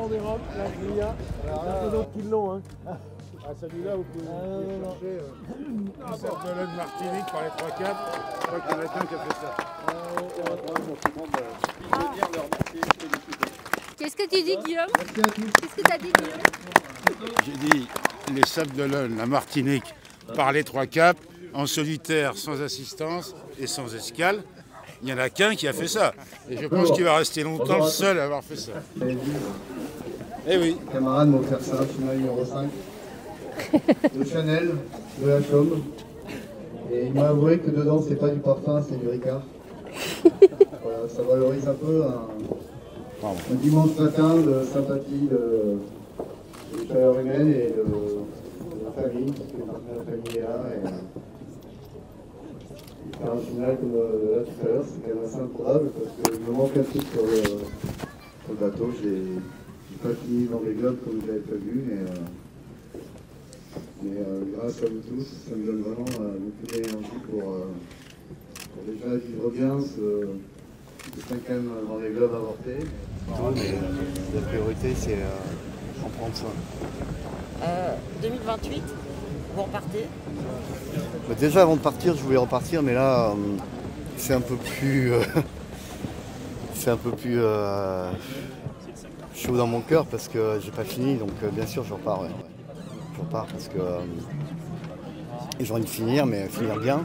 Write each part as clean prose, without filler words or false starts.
des robes, la grille. Ça fait d'autres qui l'ont. Hein. Ah, celui-là, vous pouvez chercher une sorte de laine Martinique par les 3-4. Je crois qu'il y en a qu'un qui a fait ça. Qu'est-ce que tu dis, Guillaume? Qu'est-ce que tu as dit, Guillaume? J'ai dit les sables de laine, la Martinique par les 3-4, en solitaire, sans assistance et sans escale. Il n'y en a qu'un qui a fait ça. Et je pense qu'il va rester longtemps le seul à avoir fait ça. Eh oui. Les camarades m'ont offert ça, final numéro 5. De Chanel, de la Chaume. Et il m'a avoué que dedans, c'est pas du parfum, c'est du Ricard. Voilà, ça valorise un peu un dimanche matin de sympathie, de chaleur humaine et de la famille, parce que la famille est là. Et faire un final comme là tout à l'heure, c'est quand même assez improbable, parce qu'il me manque un truc sur le bateau. J'ai pas fini dans les globes comme j'avais prévu, mais grâce à vous tous, ça me donne vraiment beaucoup d'énergie pour déjà vivre bien ce 5e dans les globes avortés. Mais la priorité, c'est en prendre soin. 2028, vous repartez? Déjà, avant de partir, je voulais repartir, mais là, c'est un peu plus... chaud dans mon cœur parce que j'ai pas fini, donc bien sûr je repars. Ouais. Je repars parce que j'ai envie de finir, mais finir bien.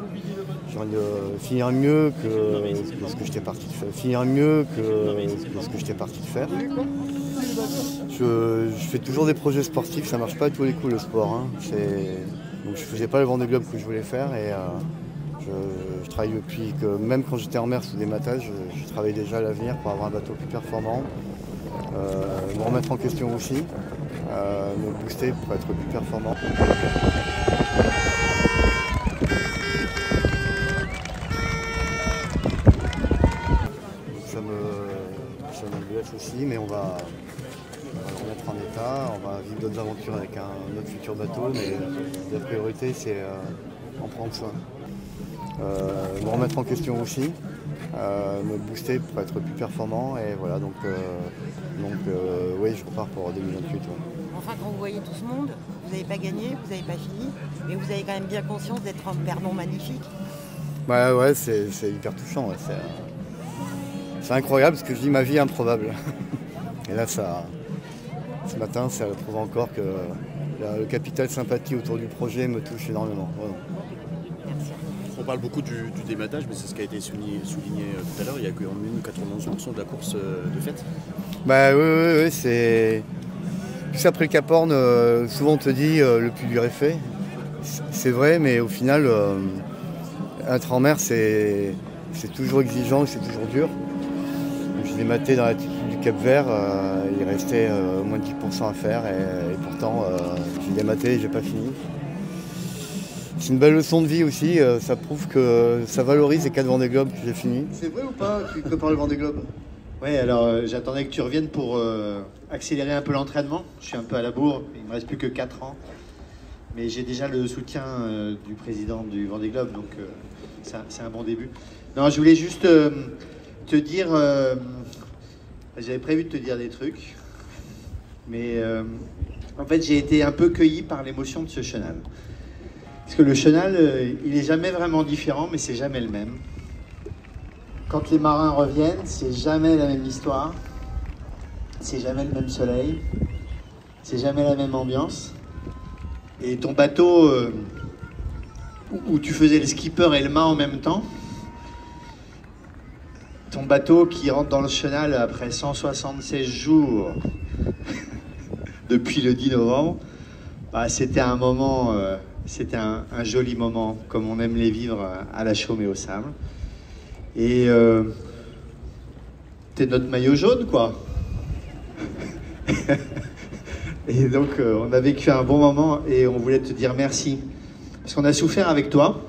J'ai envie de finir mieux que ce que j'étais parti de faire. Finir mieux que ce que j'étais parti de faire. Je fais toujours des projets sportifs, ça marche pas à tous les coups le sport. Hein. Donc je faisais pas le Vendée Globe que je voulais faire et je travaille depuis que même quand j'étais en mer sous des matages, je travaille déjà à l'avenir pour avoir un bateau plus performant. Me remettre en question aussi, me booster pour être plus performant. Ça me blesse aussi, mais on va se remettre en état, on va vivre d'autres aventures avec un autre futur bateau, mais la priorité c'est en prendre soin. Me remettre en question aussi, me booster pour être plus performant et voilà donc oui je repars pour 2028. Ouais. Enfin quand vous voyez tout ce monde, vous n'avez pas gagné, vous n'avez pas fini, mais vous avez quand même bien conscience d'être un perdant magnifique. Ouais c'est hyper touchant, ouais. C'est incroyable parce que je dis ma vie est improbable. Et là ce matin ça prouve encore que le capital sympathie autour du projet me touche énormément. Ouais. On parle beaucoup du dématage, mais c'est ce qui a été souligné tout à l'heure. Il y a qu'en 91% de la course de fête. Bah oui, c'est... Plus après le Cap Horn, souvent on te dit le plus dur est fait. C'est vrai, mais au final, être en mer, c'est toujours exigeant et c'est toujours dur. Je l'ai maté dans l'altitude du Cap Vert, il restait moins de 10% à faire et pourtant j'ai dématé et j'ai pas fini. C'est une belle leçon de vie aussi, ça prouve que ça valorise les 4 Vendée Globe que j'ai fini. C'est vrai ou pas que tu prépares le Vendée Globe? Oui, alors j'attendais que tu reviennes pour accélérer un peu l'entraînement. Je suis un peu à la bourre, il ne me reste plus que 4 ans. Mais j'ai déjà le soutien du président du Vendée Globe, donc c'est un bon début. Non, je voulais juste te dire, j'avais prévu de te dire des trucs, mais en fait j'ai été un peu cueilli par l'émotion de ce chenal. Parce que le chenal, il n'est jamais vraiment différent, mais c'est jamais le même. Quand les marins reviennent, c'est jamais la même histoire, c'est jamais le même soleil, c'est jamais la même ambiance. Et ton bateau, où tu faisais le skipper et le mât en même temps, ton bateau qui rentre dans le chenal après 176 jours depuis le 10 novembre, bah, c'était un moment... C'était un joli moment, comme on aime les vivre à la Chaume et au sable. Et t'es notre maillot jaune, quoi. Et donc, on a vécu un bon moment et on voulait te dire merci. Parce qu'on a souffert avec toi.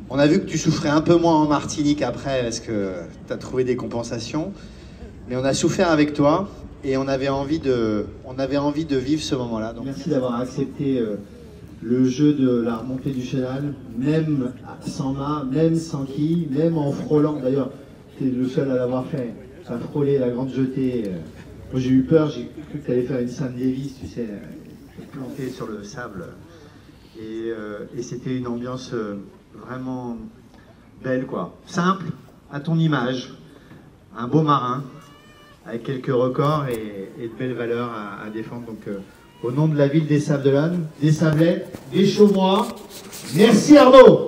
On a vu que tu souffrais un peu moins en Martinique après, parce que tu as trouvé des compensations. Mais on a souffert avec toi et on avait envie de vivre ce moment-là. Donc, merci d'avoir accepté... le jeu de la remontée du chenal, même sans mât, même sans quille, même en frôlant, d'ailleurs, c'est le seul à l'avoir fait, ça frôlait la grande jetée Moi j'ai eu peur, j'ai cru que tu allais faire une Sam Davis, tu sais, plantée sur le sable. Et c'était une ambiance vraiment belle, quoi. Simple, à ton image. Un beau marin, avec quelques records et de belles valeurs à défendre. Donc, au nom de la ville des Sables d'Olonne, des Sablets, des Chaumois, merci Arnaud!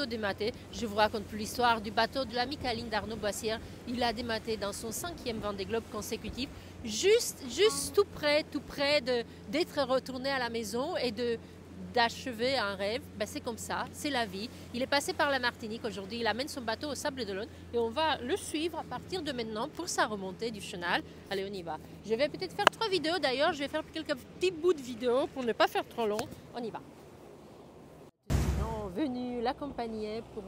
Dématé. Je vous raconte plus l'histoire du bateau de l'ami Caline d'Arnaud Boissière. Il a dématé dans son 5e Vendée Globe consécutif, juste tout près d'être retourné à la maison et d'achever un rêve. Ben, c'est comme ça, c'est la vie. Il est passé par la Martinique aujourd'hui, il amène son bateau au Sable d'Olonne et on va le suivre à partir de maintenant pour sa remontée du chenal. Allez, on y va. Je vais peut-être faire 3 vidéos d'ailleurs, je vais faire quelques petits bouts de vidéos pour ne pas faire trop long. On y va. Venu l'accompagner pour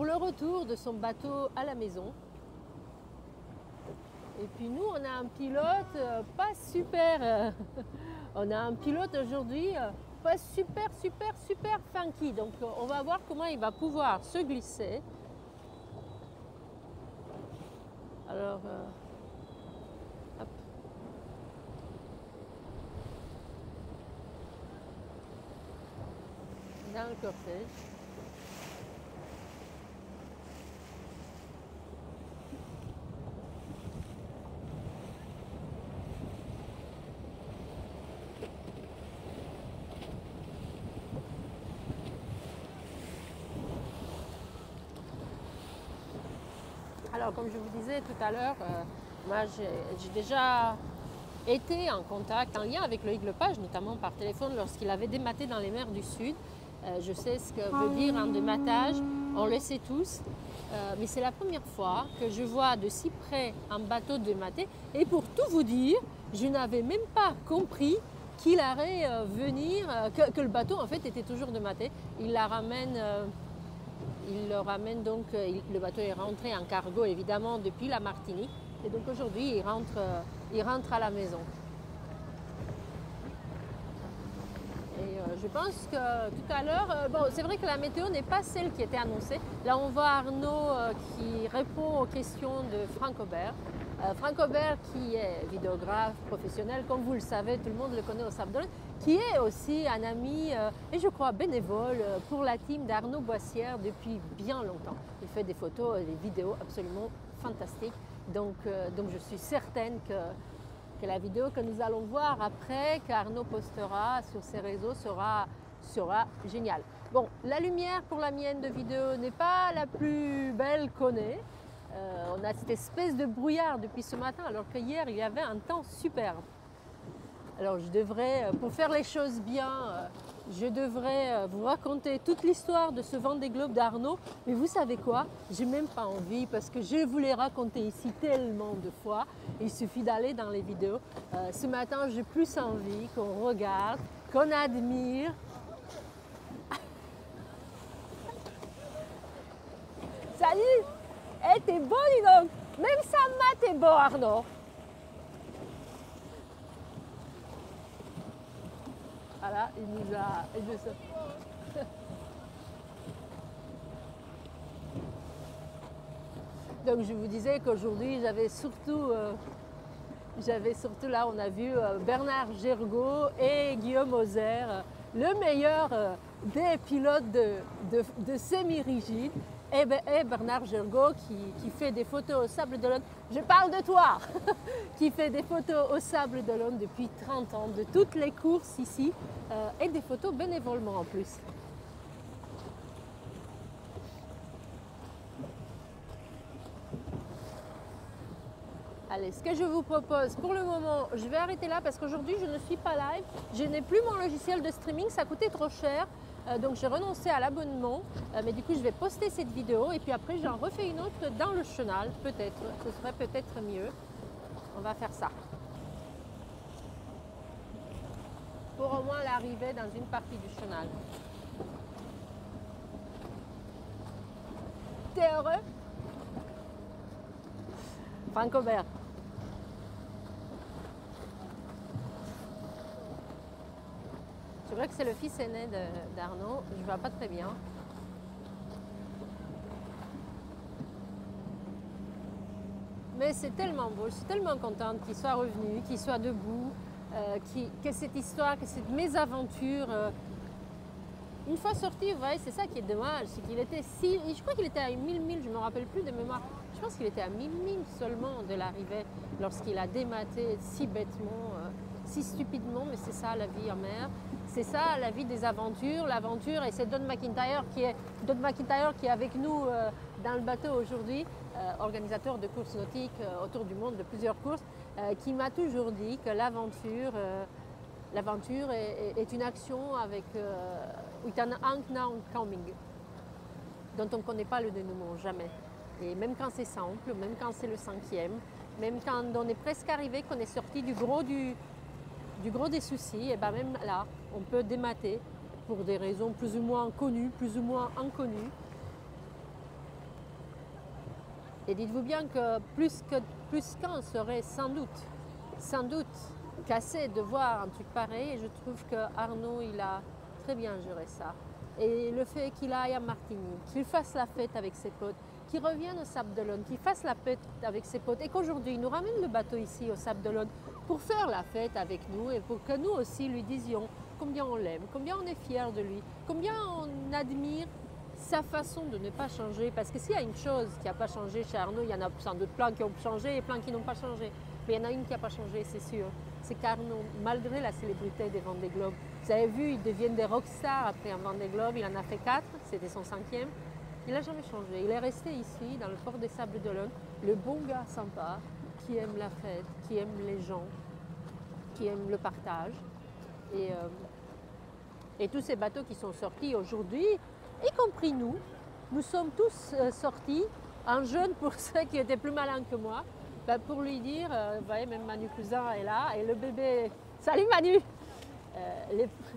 le retour de son bateau à la maison. Et puis nous, on a un pilote pas super. On a un pilote aujourd'hui pas super funky. Donc on va voir comment il va pouvoir se glisser. Alors, hop. Dans le cortège. Alors comme je vous disais tout à l'heure, moi j'ai déjà été en contact, en lien avec Loïc Lepage, notamment par téléphone lorsqu'il avait dématé dans les mers du Sud. Je sais ce que veut dire un dématage, on le sait tous, mais c'est la première fois que je vois de si près un bateau dématé. Et pour tout vous dire, je n'avais même pas compris qu'il allait venir, que le bateau en fait était toujours dématé. Il le ramène donc, le bateau est rentré en cargo évidemment depuis la Martinique. Et donc aujourd'hui il rentre à la maison. Je pense que tout à l'heure, bon, c'est vrai que la météo n'est pas celle qui était annoncée. Là, on voit Arnaud qui répond aux questions de Franck Aubert. Franck Aubert qui est vidéographe professionnel, comme vous le savez, tout le monde le connaît au Sable d'Olonne, qui est aussi un ami et je crois bénévole pour la team d'Arnaud Boissière depuis bien longtemps. Il fait des photos et des vidéos absolument fantastiques. Donc je suis certaine que la vidéo que nous allons voir après, qu'Arnaud postera sur ses réseaux, sera géniale. Bon, la lumière pour la mienne de vidéo n'est pas la plus belle qu'on ait. On a cette espèce de brouillard depuis ce matin, alors qu'hier, il y avait un temps superbe. Alors je devrais, pour faire les choses bien, je devrais vous raconter toute l'histoire de ce Vendée Globe d'Arnaud. Mais vous savez quoi? J'ai même pas envie parce que je vous l'ai raconté ici tellement de fois. Il suffit d'aller dans les vidéos. Ce matin, j'ai plus envie qu'on regarde, qu'on admire. Salut! Eh, t'es beau, dis donc! Même Sama, t'es beau, Arnaud! Voilà, il nous a... Donc je vous disais qu'aujourd'hui j'avais surtout là, on a vu Bernard Gergaud et Guillaume Ozer, le meilleur des pilotes de semi-rigide, et Bernard Gergaud qui fait des photos au Sable d'Olonne. Je parle de toi qui fait des photos au Sable d'Olonne depuis 30 ans, de toutes les courses ici, et des photos bénévolement en plus. Allez, ce que je vous propose, pour le moment, je vais arrêter là parce qu'aujourd'hui, je ne suis pas live. Je n'ai plus mon logiciel de streaming, ça coûtait trop cher. Donc j'ai renoncé à l'abonnement. Mais du coup, je vais poster cette vidéo et puis après, j'en refais une autre dans le chenal, peut-être. Ce serait peut-être mieux. On va faire ça. Pour au moins l'arrivée dans une partie du chenal. T'es heureux? Franck Aubert. Je crois que c'est le fils aîné d'Arnaud. Je ne vois pas très bien. Mais c'est tellement beau, je suis tellement contente qu'il soit revenu, qu'il soit debout, que cette histoire, que cette mésaventure, une fois sorti, vous voyez, c'est ça qui est dommage, c'est qu'il était si, je crois qu'il était à 1000 milles, je ne me rappelle plus de mémoire, je pense qu'il était à 1000 milles seulement de l'arrivée lorsqu'il a dématé si bêtement, si stupidement, mais c'est ça la vie en mer, c'est ça la vie des aventures, l'aventure, et c'est Don McIntyre qui est avec nous dans le bateau aujourd'hui, organisateur de courses nautiques autour du monde, de plusieurs courses, qui m'a toujours dit que l'aventure est une action avec with an unknown coming, dont on ne connaît pas le dénouement, jamais. Et même quand c'est simple, même quand c'est le 5e, même quand on est presque arrivé, qu'on est sorti du gros des soucis, et bien même là, on peut démater pour des raisons plus ou moins connues, plus ou moins inconnues. Et dites-vous bien que plus qu'un serait sans doute cassé de voir un truc pareil. Et je trouve que Arnaud, il a très bien géré ça. Et le fait qu'il aille à Martinique, qu'il fasse la fête avec ses potes, qu'il revienne au Sable d'Olonne, qu'il fasse la fête avec ses potes et qu'aujourd'hui il nous ramène le bateau ici au Sable d'Olonne pour faire la fête avec nous et pour que nous aussi lui disions combien on l'aime, combien on est fiers de lui, combien on admire sa façon de ne pas changer. Parce que s'il y a une chose qui n'a pas changé chez Arnaud, il y en a sans doute plein qui ont changé et plein qui n'ont pas changé. Mais il y en a une qui n'a pas changé, c'est sûr. C'est qu'Arnaud, malgré la célébrité des Vendée Globe, vous avez vu, ils deviennent des rockstars après un Vendée Globe. Il en a fait 4, c'était son 5e. Il n'a jamais changé. Il est resté ici, dans le port des Sables d'Olonne, le bon gars sympa, qui aime la fête, qui aime les gens, qui aime le partage. Et tous ces bateaux qui sont sortis aujourd'hui, y compris nous sommes tous sortis, un jeune pour ceux qui étaient plus malins que moi, pour lui dire, vous voyez, même Manu Cousin est là, et le bébé, salut Manu,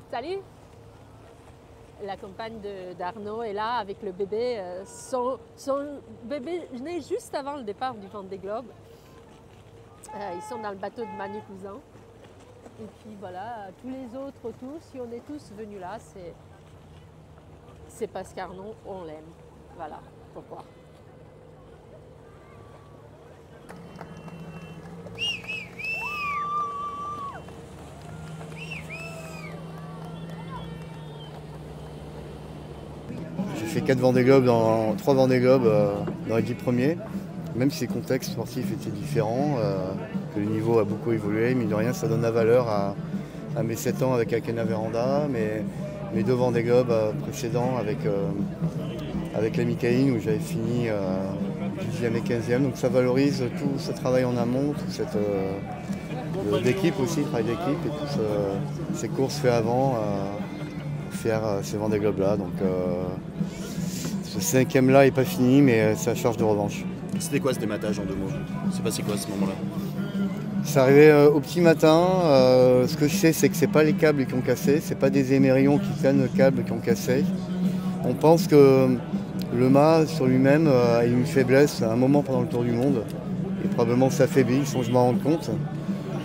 salut, la compagne d'Arnaud est là avec le bébé, son bébé né juste avant le départ du Vendée Globe. Ils sont dans le bateau de Manu Cousin. Et puis voilà, tous les autres autour, si on est tous venus là, c'est parce qu'Arnaud, on l'aime. Voilà pourquoi. J'ai fait 3 Vendée Globe dans les 10 premiers, même si les contextes sportifs étaient différents, que le niveau a beaucoup évolué, mine de rien ça donne la valeur à mes 7 ans avec Akena Véranda, mes 2 Vendée Globe précédents avec la Micaïne où j'avais fini 10e et 15e, donc ça valorise tout ce travail en amont, toute cette d'équipe aussi, le travail d'équipe et toutes ces courses faites avant. Faire ces Vendée Globe là, donc ce 5e là n'est pas fini mais c'est à charge de revanche. C'était quoi ce dématage en 2 mots? C'est passé quoi à ce moment-là? C'est arrivé au petit matin, ce que je sais c'est que c'est pas les câbles qui ont cassé, c'est pas des émerillons qui tiennent le câble qui ont cassé. On pense que le mât sur lui-même a eu une faiblesse à un moment pendant le tour du monde et probablement s'affaiblit sans que je m'en rende compte.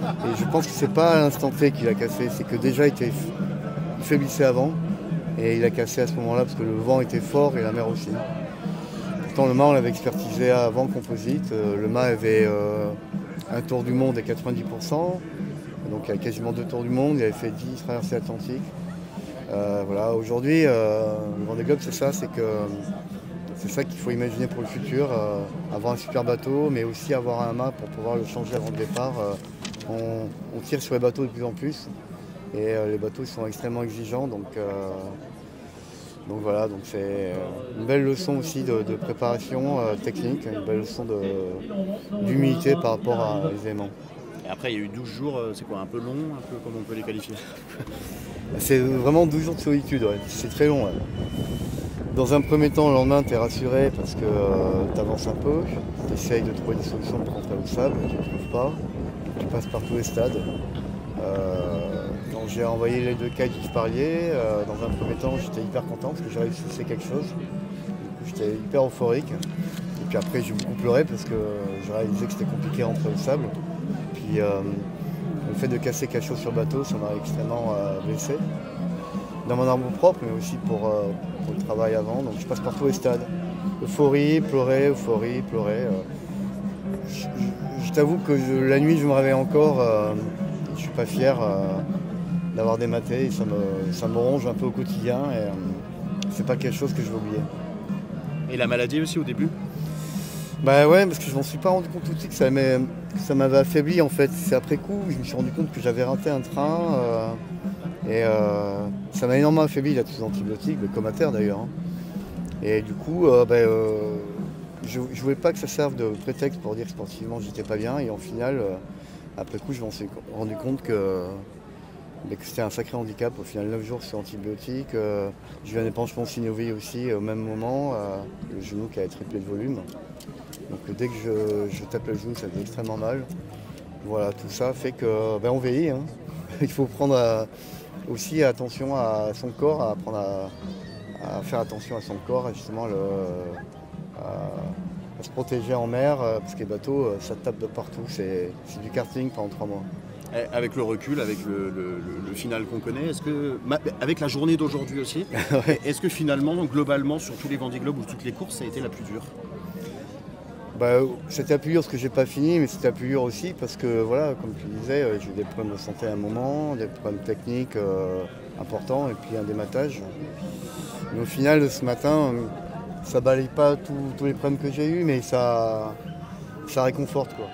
Et je pense que c'est pas à l'instant T qu'il a cassé, c'est que déjà il faiblissait avant et il a cassé à ce moment-là parce que le vent était fort et la mer aussi. Pourtant le mât on l'avait expertisé avant composite, le mât avait un tour du monde à 90%, donc il y a quasiment 2 tours du monde, il avait fait 10 traversées atlantiques. Voilà, aujourd'hui le Vendée Globe c'est ça, c'est ça qu'il faut imaginer pour le futur, avoir un super bateau mais aussi avoir un mât pour pouvoir le changer avant le départ. On tire sur les bateaux de plus en plus. Et les bateaux sont extrêmement exigeants, donc voilà, donc c'est une belle leçon aussi de préparation technique, une belle leçon d'humilité par rapport à l'événement. Et après il y a eu 12 jours, c'est quoi, un peu long, un peu comment on peut les qualifier? C'est vraiment 12 jours de solitude, ouais. C'est très long. Ouais. Dans un premier temps, le lendemain, tu es rassuré parce que tu avances un peu, tu essayes de trouver des solutions pour rentrer au sable, tu ne trouves pas, tu passes par tous les stades. Quand j'ai envoyé les 2 kites que je parlais, dans un premier temps j'étais hyper content parce que j'avais réussi quelque chose. Du coup, j'étais hyper euphorique. Et puis après j'ai beaucoup pleuré parce que je réalisais que c'était compliqué à rentrer au sable. Puis le fait de casser quelque chose sur bateau, ça m'a extrêmement blessé. Dans mon amour propre, mais aussi pour le travail avant. Donc je passe par tous les stades. Euphorie, pleurer, Je t'avoue que la nuit, je me réveille encore. Je suis pas fier d'avoir dématé. Et ça me ronge un peu au quotidien. Et c'est pas quelque chose que je vais oublier. Et la maladie aussi au début? Bah ouais, parce que je m'en suis pas rendu compte tout de suite que ça m'avait affaibli en fait. C'est après coup, je me suis rendu compte que j'avais raté un train. Ça m'a énormément affaibli, la tous les antibiotiques, le Comater d'ailleurs. Et du coup, je voulais pas que ça serve de prétexte pour dire que sportivement j'étais pas bien. Et en final, après coup, je m'en suis rendu compte que c'était un sacré handicap. Au final, 9 jours sur antibiotiques. J'ai eu un épanchement synovial aussi au même moment, le genou qui avait triplé de volume. Donc dès que je tape le genou, ça fait extrêmement mal. Voilà, tout ça fait que on vieillit. Hein. Il faut prendre aussi attention à son corps, à apprendre à faire attention à son corps, et justement à se protéger en mer, parce que les bateaux, ça tape de partout. C'est du karting pendant 3 mois. Avec le recul, avec le final qu'on connaît, avec la journée d'aujourd'hui aussi, Ouais. est-ce que finalement, globalement, sur tous les Vendée Globe ou toutes les courses, ça a été la plus dure? C'était la plus dure parce que j'ai pas fini, mais c'était la plus dure aussi parce que, voilà, comme tu disais, j'ai eu des problèmes de santé à un moment, des problèmes techniques importants et puis un dématage. Mais au final, ce matin, ça balaye pas tous les problèmes que j'ai eus, mais ça réconforte, quoi.